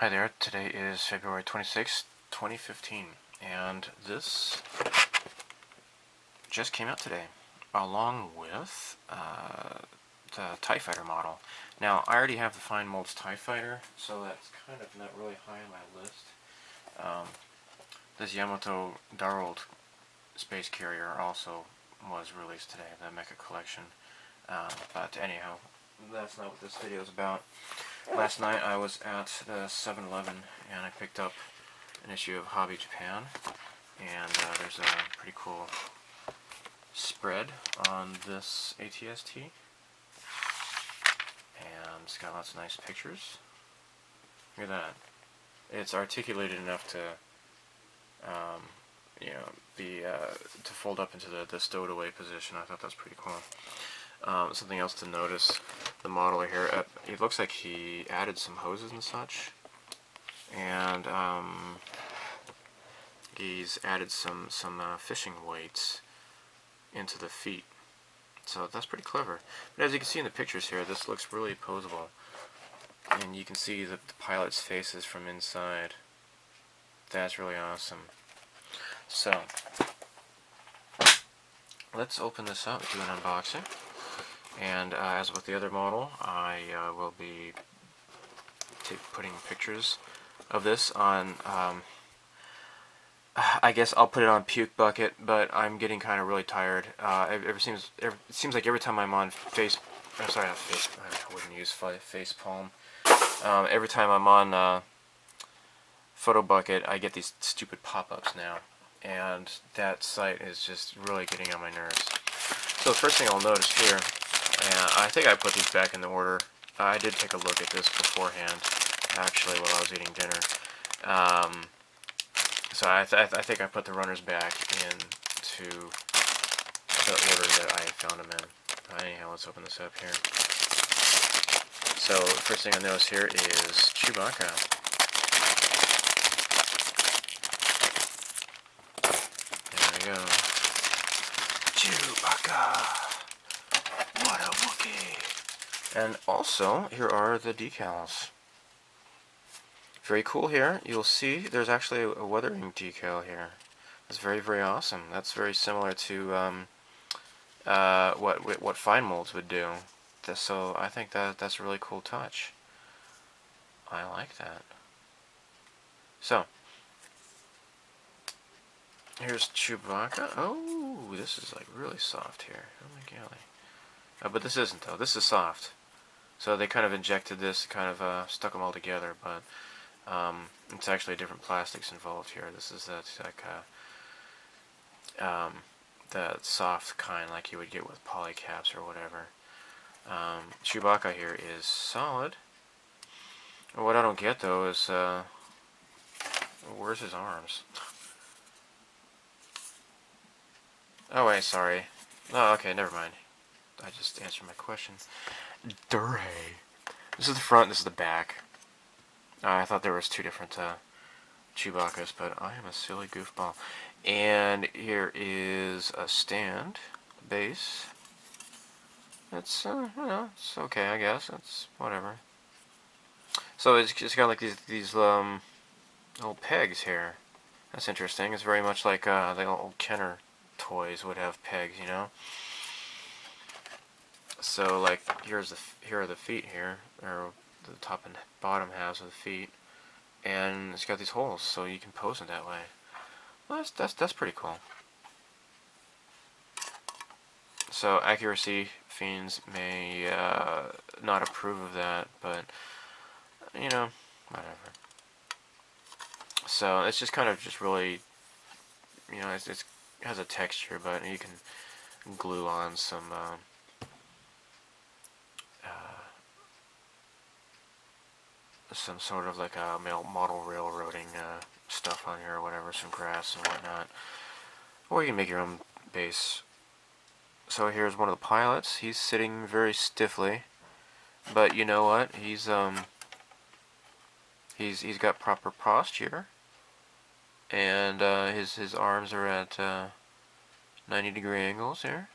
Hi there, today is February 26th, 2015, and this just came out today, along with the TIE Fighter model. Now, I already have the Fine Molds TIE Fighter, so that's kind of not really high on my list. This Yamato Darold space carrier also was released today, the Mecha Collection. But anyhow, that's not what this video is about. Last night I was at the 7-Eleven and I picked up an issue of Hobby Japan, and there's a pretty cool spread on this ATST, and it's got lots of nice pictures. Look at that. It's articulated enough to to fold up into the stowed away position. I thought that's pretty cool. Something else to notice, the model here, it looks like he added some hoses and such, and he's added some fishing weights into the feet, so that's pretty clever. But as you can see in the pictures here, this looks really posable, and you can see the pilot's faces from inside. That's really awesome. So let's open this up, do an unboxing. And as with the other model, I will be putting pictures of this on, I guess I'll put it on Puke Bucket, but I'm getting kind of really tired. It seems like every time I'm on I wouldn't use Face Palm. Every time I'm on Photo Bucket, I get these stupid pop-ups now, and that site is just really getting on my nerves. So the first thing I'll notice here, and I think I put these back in the order. I did take a look at this beforehand, actually, while I was eating dinner. So I think I put the runners back into the order that I found them in. Anyhow, let's open this up here. So the first thing I notice here is Chewbacca. There we go. Chewbacca! What a Wookiee! And also, here are the decals. Very cool here. You'll see there's actually a weathering decal here. That's very, very awesome. That's very similar to what Fine Molds would do. So I think that's a really cool touch. I like that. So, here's Chewbacca. Oh, this is like really soft here. Oh my golly. But this isn't, though. This is soft. So they kind of injected this, kind of stuck them all together, but it's actually different plastics involved here. This is like the soft kind like you would get with polycaps or whatever. Chewbacca here is solid. What I don't get, though, is where's his arms? Oh wait, sorry. Oh, okay, never mind. I just answered my question. Dure. This is the front, this is the back. I thought there was two different Chewbaccas, but I am a silly goofball. And here is a stand, base. It's, it's okay, I guess. It's whatever. So it's got like these little pegs here. That's interesting. It's very much like the old Kenner toys would have pegs, you know. So like here are the feet here, or the top and bottom halves of the feet, and it's got these holes, so you can pose it that way. Well, that's pretty cool. So accuracy fiends may not approve of that, but you know, whatever. So it's just kind of just really, you know, it has a texture, but you can glue on some sort of like a model railroading stuff on here or whatever, some grass and whatnot. Or you can make your own base. So here's one of the pilots. He's sitting very stiffly, but you know what? He's got proper posture, and his arms are at 90-degree angles here.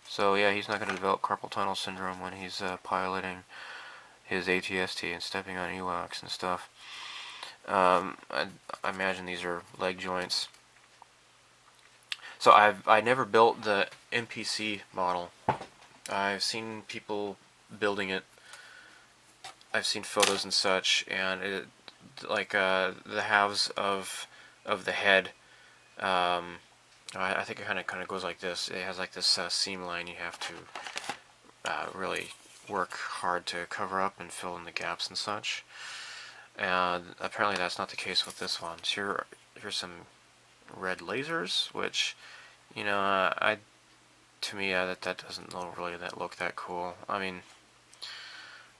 So yeah, he's not going to develop carpal tunnel syndrome when he's piloting his ATST and stepping on Ewoks and stuff. I imagine these are leg joints. So I never built the NPC model. I've seen people building it. I've seen photos and such, and it, like the halves of the head. I think it kind of goes like this. It has like this seam line you have to really work hard to cover up and fill in the gaps and such. And apparently that's not the case with this one. So here's some red lasers, which, you know, to me that doesn't really look that cool. I mean,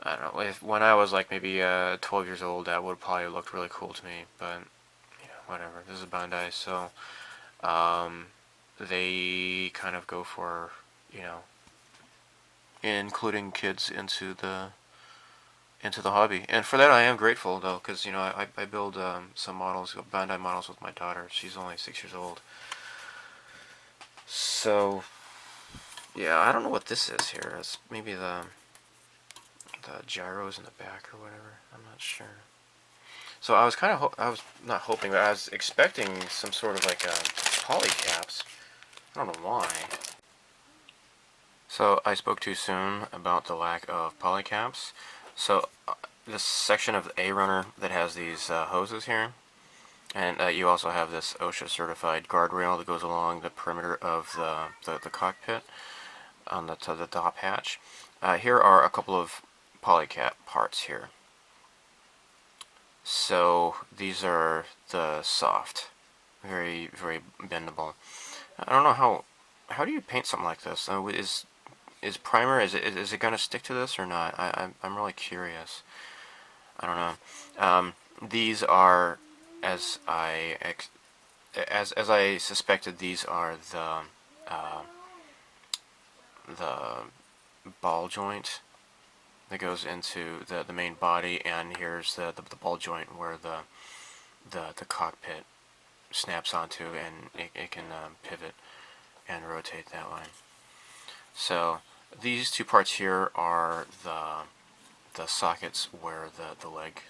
I don't know. When I was like maybe 12 years old, that would probably looked really cool to me. But you know, whatever. This is Bandai, so they kind of go for, you know, including kids into the hobby, and for that I am grateful though, because you know I build some models, Bandai models with my daughter. She's only 6 years old, so yeah, I don't know what this is here. It's maybe the gyros in the back or whatever. I'm not sure. So I was kind of I was not hoping, but I was expecting some sort of like poly caps. I don't know why. So I spoke too soon about the lack of poly caps. So this section of the A runner that has these hoses here, and you also have this OSHA certified guardrail that goes along the perimeter of the cockpit on the top hatch. Here are a couple of polycap parts here. So these are the soft, very bendable. I don't know how do you paint something like this? Is primer, is it going to stick to this or not? I'm really curious. I don't know. These are, as I suspected, these are the ball joint that goes into the main body, and here's the ball joint where the cockpit snaps onto, and it can pivot and rotate that way. So these two parts here are the sockets where the leg,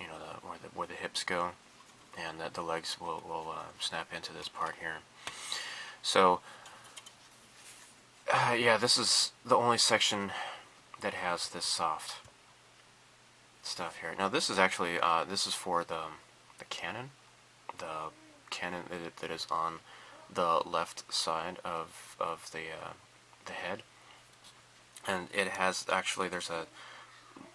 you know, where the hips go, and that the legs will snap into this part here. So yeah, this is the only section that has this soft stuff here. Now this is actually this is for the cannon, that is on the left side of the head, and it has actually, there's a,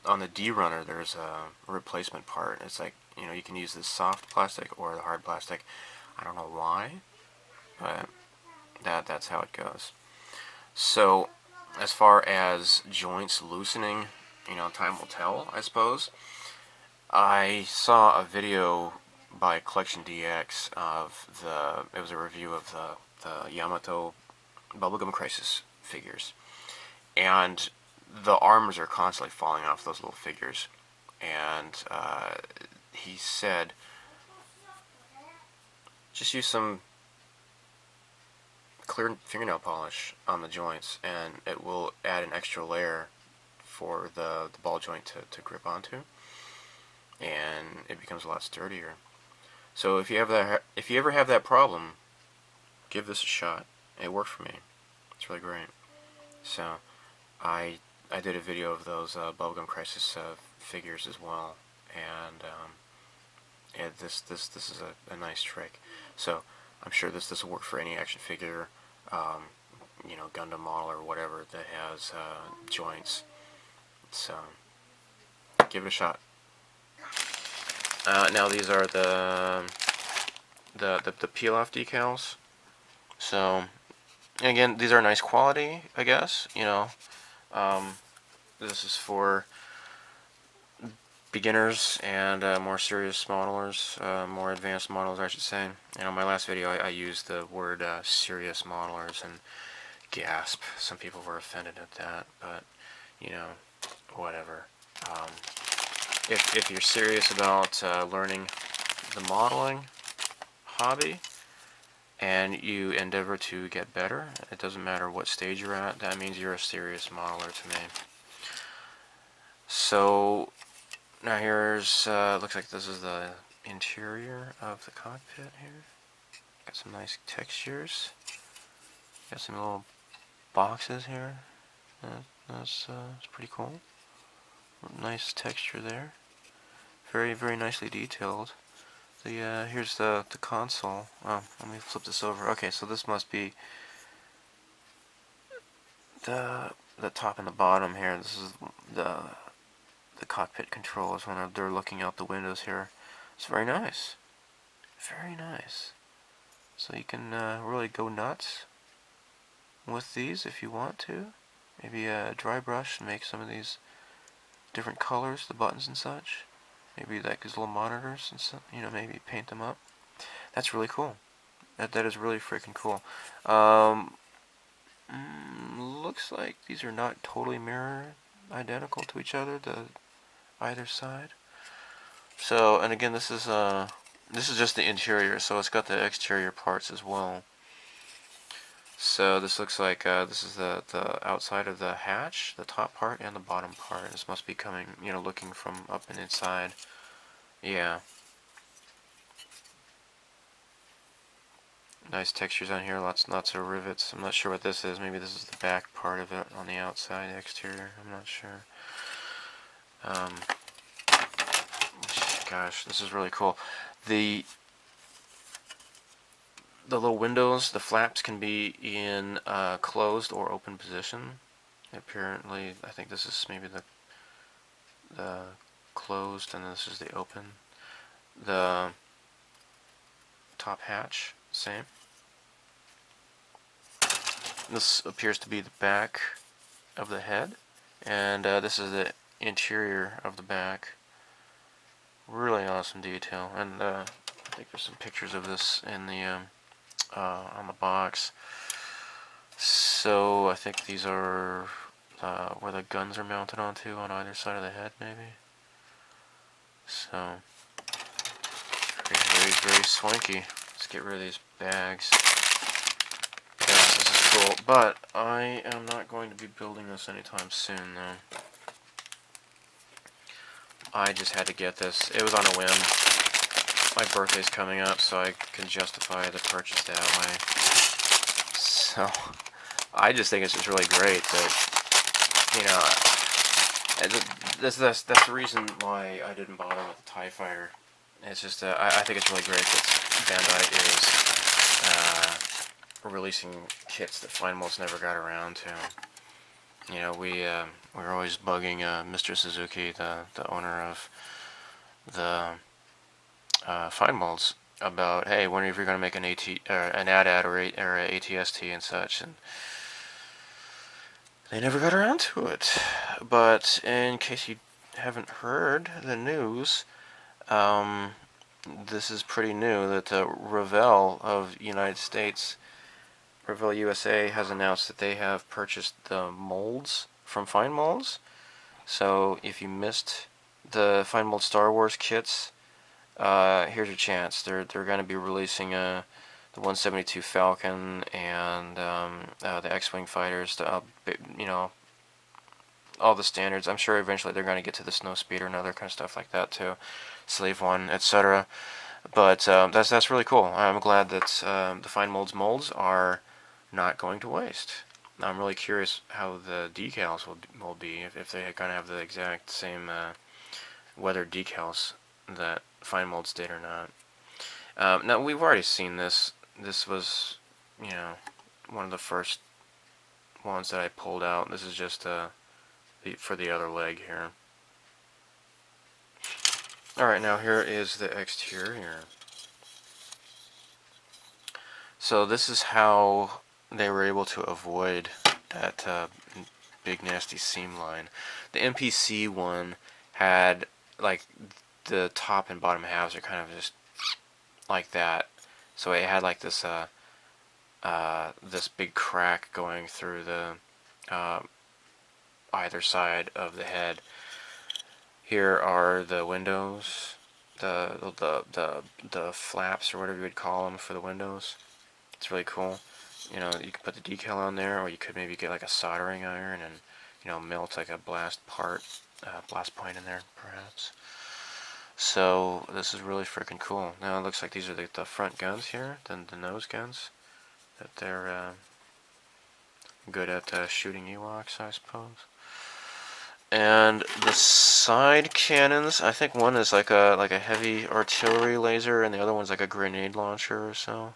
on the D runner there's a replacement part. It's like, you know, you can use this soft plastic or the hard plastic. I don't know why, but that's how it goes. So as far as joints loosening, you know, time will tell, I suppose. I saw a video by Collection DX of it was a review of the Yamato Bubblegum Crisis figures, and the arms are constantly falling off those little figures, and he said just use some clear fingernail polish on the joints and it will add an extra layer for the ball joint to grip onto, and it becomes a lot sturdier. So if you ever have that problem, give this a shot. It worked for me. It's really great. So I did a video of those Bubblegum Crisis figures as well, and yeah, this is a nice trick. So I'm sure this will work for any action figure, you know, Gundam model or whatever that has joints. So give it a shot. Now these are the peel-off decals. So again, these are nice quality, I guess. You know, this is for beginners and more serious modelers, more advanced modelers, I should say. You know, in my last video, I used the word serious modelers, and gasp. Some people were offended at that, but you know, whatever. If you're serious about learning the modeling hobby and you endeavor to get better, it doesn't matter what stage you're at, that means you're a serious modeler to me. So now here's looks like this is the interior of the cockpit here. Got some nice textures. Got some little boxes here. That's pretty cool. Nice texture there. Very nicely detailed. The here's the console. Oh, let me flip this over. Okay, so this must be the top and the bottom here. This is the cockpit controls when they're looking out the windows here. It's very nice. Very nice. So you can really go nuts with these if you want to. Maybe a dry brush and make some of these different colors, the buttons and such. Maybe like these little monitors and so, you know, maybe paint them up. That's really cool. That is really freaking cool. Looks like these are not totally mirror identical to each other, either side. So, and again, this is just the interior, so it's got the exterior parts as well. So this looks like this is the outside of the hatch, the top part and the bottom part. This must be coming, you know, looking from up and inside. Yeah. Nice textures on here, lots of rivets. I'm not sure what this is. Maybe this is the back part of it on the outside, the exterior. I'm not sure. Gosh, this is really cool. The little windows, the flaps can be in closed or open position. Apparently, I think this is maybe the closed, and this is the open. The top hatch, same. This appears to be the back of the head, and this is the interior of the back. Really awesome detail, and I think there's some pictures of this in the on the box. So I think these are where the guns are mounted onto on either side of the head, maybe. So very swanky. Let's get rid of these bags. Yes, this is cool, but I am not going to be building this anytime soon, though. I just had to get this. It was on a whim. My birthday's coming up, so I can justify the purchase that way. So, I just think it's just really great that, you know, that's the reason why I didn't bother with the TIE Fighter. It's just, I think it's really great that Bandai is releasing kits that Fine Molds never got around to. You know, we were always bugging Mr. Suzuki, the owner of the Fine Molds, about, hey, when are you going to make an AT-AT or a ATST and such, and they never got around to it. But in case you haven't heard the news, this is pretty new that Revell of United States, Revell USA, has announced that they have purchased the molds from Fine Molds. So if you missed the Fine Mold Star Wars kits, here's your chance. They're going to be releasing the 172 Falcon and the X-Wing fighters, you know, all the standards. I'm sure eventually they're going to get to the Snowspeeder and other kind of stuff like that too, Slave One, etc. But that's really cool. I'm glad that the Fine Molds molds are not going to waste. I'm really curious how the decals will be, if they're going to have the exact same weathered decals that Fine Molds did or not. Now, we've already seen this. This was, you know, one of the first ones that I pulled out. This is just for the other leg here. Alright, now here is the exterior. So this is how they were able to avoid that big nasty seam line. The NPC one had, like, the top and bottom halves are kind of just like that. So it had like this this big crack going through the either side of the head. Here are the windows, the flaps or whatever you would call them for the windows. It's really cool. You know, you can put the decal on there, or you could maybe get like a soldering iron and, melt like a blast point in there, perhaps. So this is really freaking cool. Now it looks like these are the front guns here, then the nose guns, that they're good at shooting Ewoks, I suppose. And the side cannons, I think one is like a heavy artillery laser, and the other one's like a grenade launcher or so.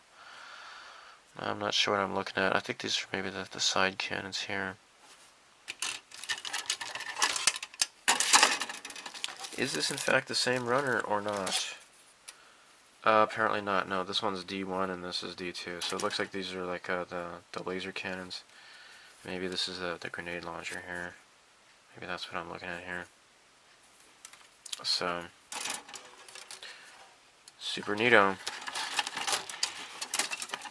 I'm not sure what I'm looking at. I think these are maybe the side cannons here. Is this in fact the same runner or not? Apparently not. No, this one's D1 and this is D2. So it looks like these are like the laser cannons. Maybe this is the grenade launcher here. Maybe that's what I'm looking at here. So, super neato.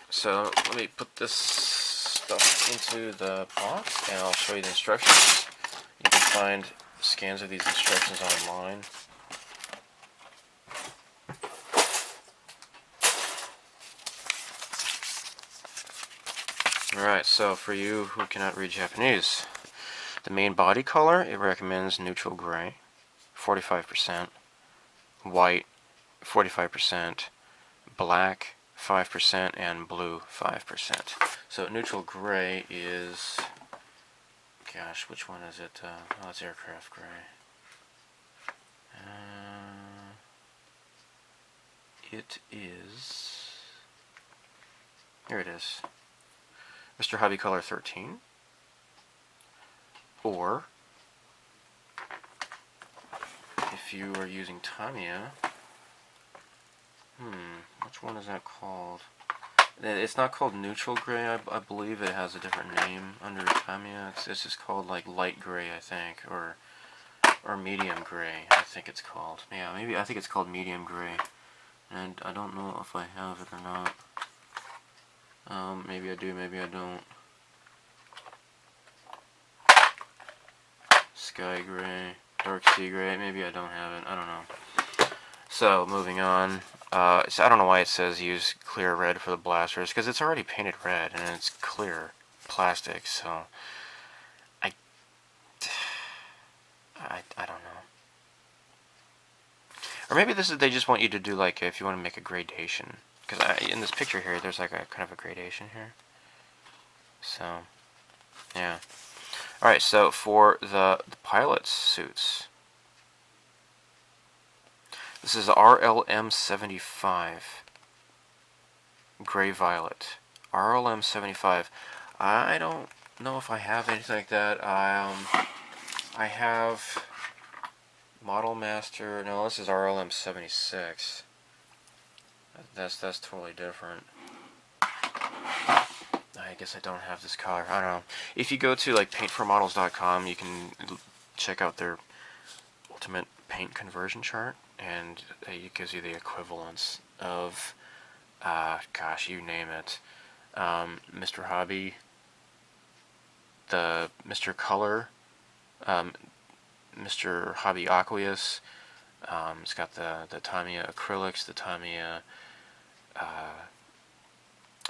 So let me put this stuff into the box and I'll show you the instructions. You can find scans of these instructions online. Alright, so for you who cannot read Japanese, the main body color, it recommends neutral gray, 45%, white, 45%, black, 5%, and blue, 5%. So neutral gray is, gosh, which one is it? Oh, it's aircraft gray. It is, here it is, Mr. Hobby Color 13, or if you are using Tamiya, which one is that called? It's not called neutral gray, I believe it has a different name under Tamiya. It's just called like light gray, I think, or medium gray, I think it's called. Yeah, maybe, I think it's called medium gray, and I don't know if I have it or not. Maybe I do, maybe I don't. Sky gray, dark sea gray, maybe I don't have it, I don't know. So, moving on. So I don't know why it says use clear red for the blasters, because it's already painted red, and it's clear plastic, so I don't know. Or maybe this is, they just want you to do, like, if you want to make a gradation. Because in this picture here, there's like a kind of a gradation here. So, yeah. Alright, so for the pilot's suits, this is RLM 75, gray violet. RLM 75. I don't know if I have anything like that. I have Model Master. No, this is RLM 76. That's totally different. I guess I don't have this color. I don't know. If you go to like paintformodels.com, you can check out their ultimate paint conversion chart, and it gives you the equivalence of, gosh, you name it. Mr. Hobby, the Mr. Color, Mr. Hobby Aqueous. It's got the Tamiya acrylics, the Tamiya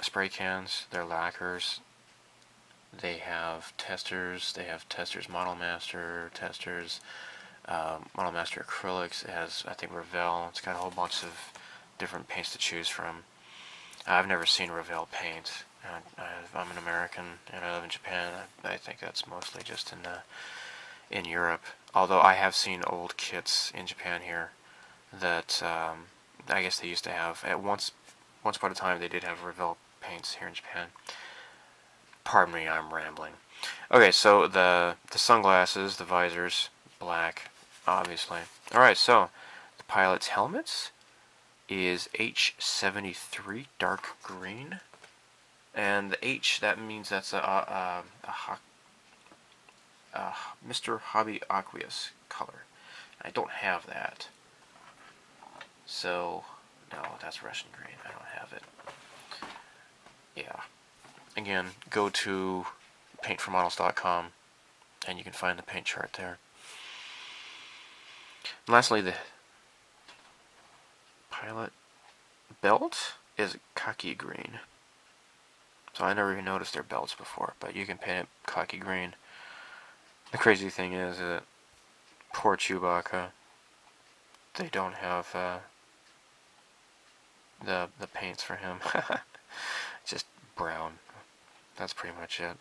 spray cans, they're lacquers. They have testers. They have testers Model Master, testers Model Master acrylics. It has, I think, Revell. It's got a whole bunch of different paints to choose from. I've never seen Revell paint. I'm an American and I live in Japan. I think that's mostly just in Europe. Although I have seen old kits in Japan here that I guess they used to have. At once upon a time, they did have Revell paints here in Japan. Pardon me, I'm rambling. Okay, so the sunglasses, the visors, black, obviously. Alright, so the pilot's helmets is H73 dark green, and the H, that means that's a Mr. Hobby Aqueous color. I don't have that, so no, that's Russian green. I don't have it. Yeah. Again, go to paintformodels.com and you can find the paint chart there. And lastly, the pilot belt is khaki green. So I never even noticed their belts before, but you can paint it khaki green. The crazy thing is that poor Chewbacca, they don't have the paints for him. Just brown. That's pretty much it.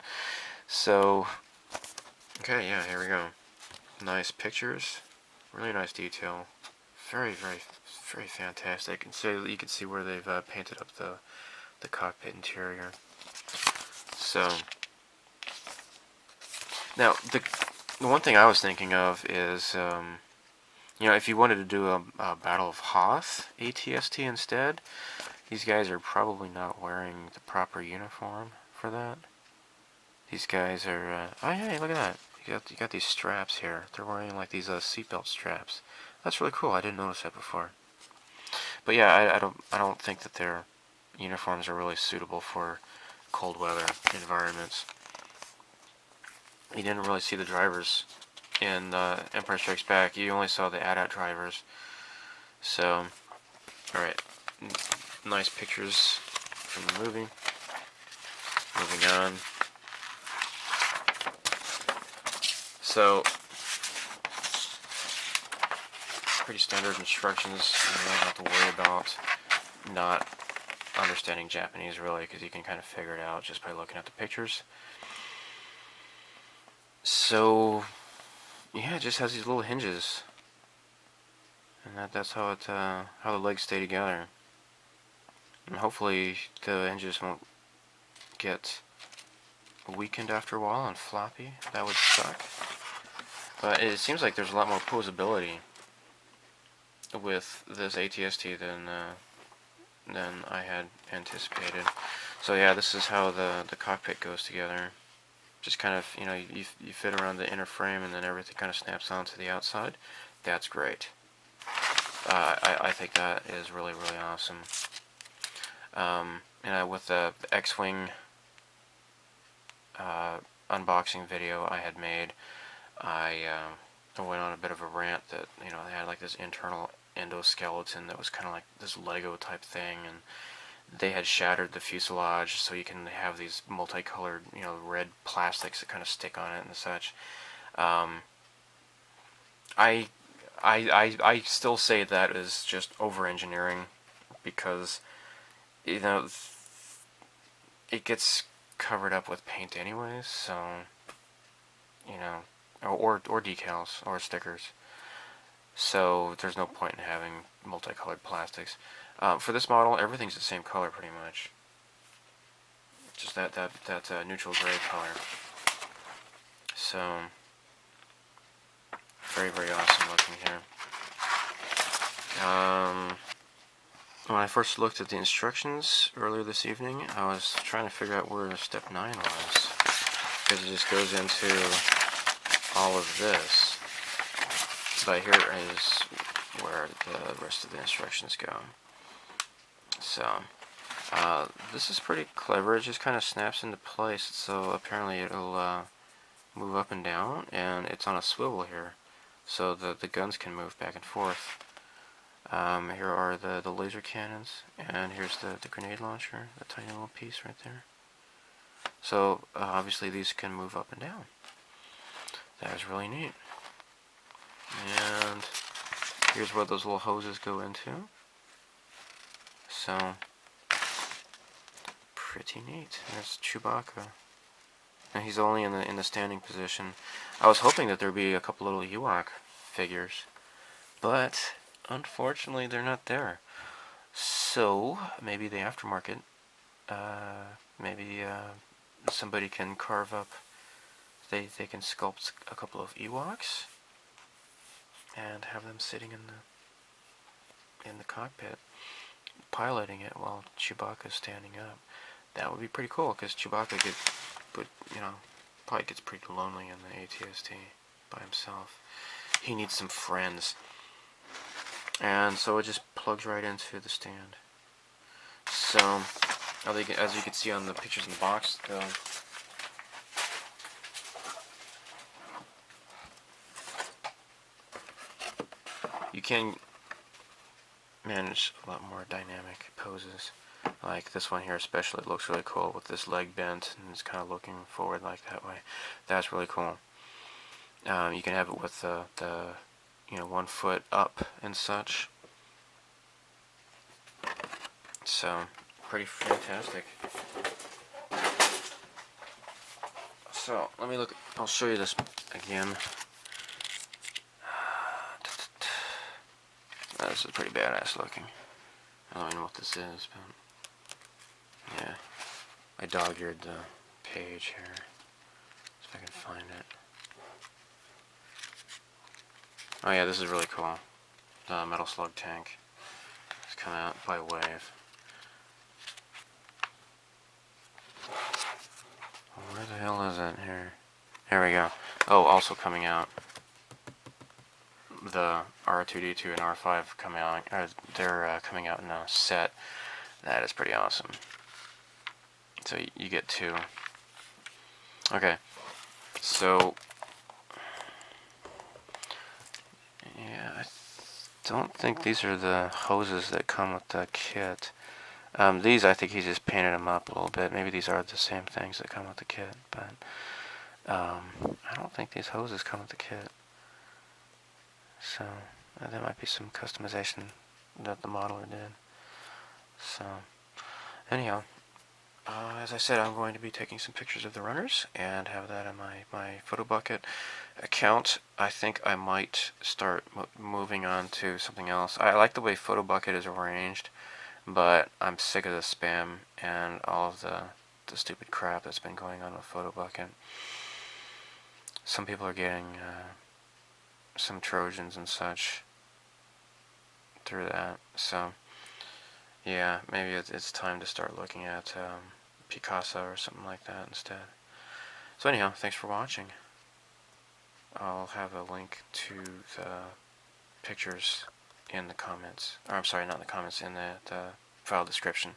So, okay, yeah, here we go. Nice pictures, really nice detail, very, very, very fantastic. And so you can see where they've painted up the cockpit interior. So, now the one thing I was thinking of is, you know, if you wanted to do a Battle of Hoth ATST instead, these guys are probably not wearing the proper uniform for that. These guys are, oh hey, look at that. You got these straps here. They're wearing like these seatbelt straps. That's really cool. I didn't notice that before. But yeah, I don't think that their uniforms are really suitable for cold weather environments. You didn't really see the drivers in Empire Strikes Back. You only saw the AT-AT drivers. So, alright. Nice pictures from the movie. Moving on. So, pretty standard instructions. You don't have to worry about not understanding Japanese really, because you can kind of figure it out just by looking at the pictures. So, yeah, it just has these little hinges, and that's how how the legs stay together. And hopefully the hinges won't get weakened after a while and floppy. That would suck. But it seems like there's a lot more posability with this ATST than I had anticipated. So yeah, this is how the cockpit goes together. Just kind of, you know, you fit around the inner frame and then everything kind of snaps onto the outside. That's great. I think that is really, really awesome. And with the X-Wing unboxing video I had made, I went on a bit of a rant that, you know, they had like this internal endoskeleton that was kind of like this Lego type thing, and they had shattered the fuselage, so you can have these multicolored, you know, red plastics that kind of stick on it and such. I still say that is just over-engineering, because, you know, it gets covered up with paint anyways, so, you know, or decals, or stickers. So there's no point in having multicolored plastics. For this model, everything's the same color pretty much. Just that neutral gray color. So very, very awesome looking here. When I first looked at the instructions earlier this evening, I was trying to figure out where step 9 was, because it just goes into all of this. But here is where the rest of the instructions go. So, this is pretty clever. It just kind of snaps into place, so apparently it'll move up and down, and it's on a swivel here, so the guns can move back and forth. Here are the laser cannons, and here's the grenade launcher, the tiny little piece right there. So, obviously these can move up and down. That is really neat. And here's where those little hoses go into. So, pretty neat. There's Chewbacca. And he's only in the standing position. I was hoping that there'd be a couple little Ewok figures, but unfortunately they're not there. So maybe the aftermarket, maybe somebody can carve up. They can sculpt a couple of Ewoks and have them sitting in the cockpit, piloting it while Chewbacca's standing up. That would be pretty cool, because Chewbacca probably gets pretty lonely in the ATST by himself. He needs some friends. And so it just plugs right into the stand. So, as you can see on the pictures in the box, you can manage a lot more dynamic poses. Like this one here especially looks really cool with this leg bent and it's kind of looking forward like that way. That's really cool. You can have it with the 1 foot up and such. So, pretty fantastic. So, let me look. I'll show you this again. This is pretty badass looking. I don't even know what this is, but yeah. I dog-eared the page here. See if I can find it. Oh yeah, this is really cool. The metal slug tank. It's coming out by wave. Where the hell is it here? Here we go. Oh, also coming out. The R2D2 and R5 coming out. They're coming out in a set. That is pretty awesome. So you get 2. Okay. So yeah, I don't think these are the hoses that come with the kit. These, I think he just painted them up a little bit. Maybe these are the same things that come with the kit, but I don't think these hoses come with the kit. So there might be some customization that the modeler did. So anyhow, as I said, I'm going to be taking some pictures of the runners and have that in my photo bucket account. I think I might start moving on to something else. I like the way photo bucket is arranged, but I'm sick of the spam and all of the stupid crap that's been going on with photo bucket. Some people are getting some Trojans and such through that. So yeah, maybe it's time to start looking at Picasso or something like that instead. So anyhow, thanks for watching. I'll have a link to the pictures in the comments. Or I'm sorry, not in the comments, in the file description.